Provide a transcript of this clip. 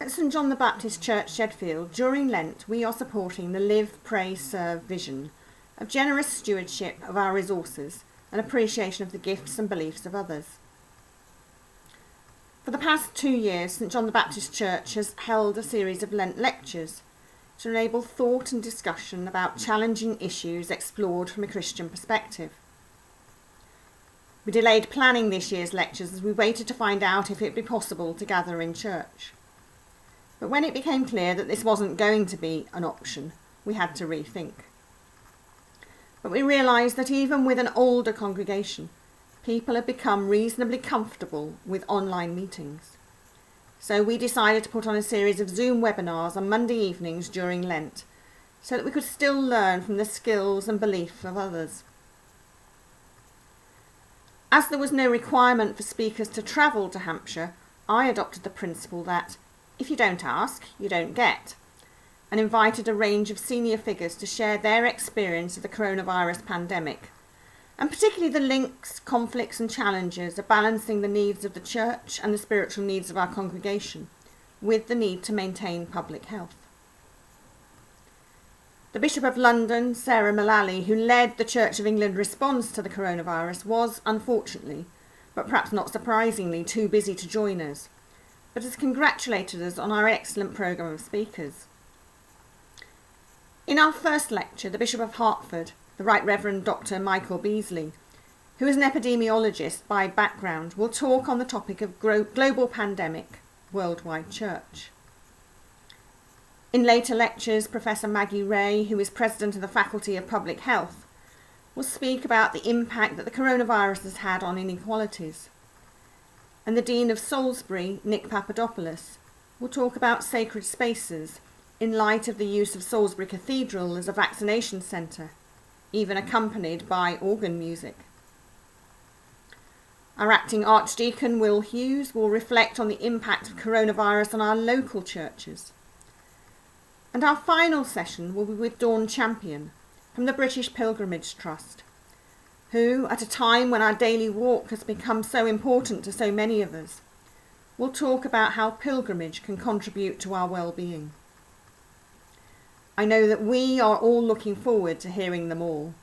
At St John the Baptist Church, Shedfield, during Lent, we are supporting the Live, Pray, Serve vision of generous stewardship of our resources and appreciation of the gifts and beliefs of others. For the past 2 years, St John the Baptist Church has held a series of Lent Lectures to enable thought and discussion about challenging issues explored from a Christian perspective. We delayed planning this year's lectures as we waited to find out if it would be possible to gather in church. But when it became clear that this wasn't going to be an option, we had to rethink. But we realised that even with an older congregation, people had become reasonably comfortable with online meetings. So we decided to put on a series of Zoom webinars on Monday evenings during Lent, so that we could still learn from the skills and belief of others. As there was no requirement for speakers to travel to Hampshire, I adopted the principle that if you don't ask, you don't get, and invited a range of senior figures to share their experience of the coronavirus pandemic, and particularly the links, conflicts and challenges of balancing the needs of the church and the spiritual needs of our congregation with the need to maintain public health. The Bishop of London, Sarah Mullally, who led the Church of England response to the coronavirus, was, unfortunately, but perhaps not surprisingly, too busy to join us, but has congratulated us on our excellent programme of speakers. In our first lecture, the Bishop of Hertford, the Right Reverend Dr. Michael Beasley, who is an epidemiologist by background, will talk on the topic of global pandemic, worldwide church. In later lectures, Professor Maggie Ray, who is President of the Faculty of Public Health, will speak about the impact that the coronavirus has had on inequalities. And the Dean of Salisbury, Nick Papadopoulos, will talk about sacred spaces in light of the use of Salisbury Cathedral as a vaccination centre, even accompanied by organ music. Our acting Archdeacon, Will Hughes, will reflect on the impact of coronavirus on our local churches. And our final session will be with Dawn Champion from the British Pilgrimage Trust, who, at a time when our daily walk has become so important to so many of us, will talk about how pilgrimage can contribute to our well-being. I know that we are all looking forward to hearing them all.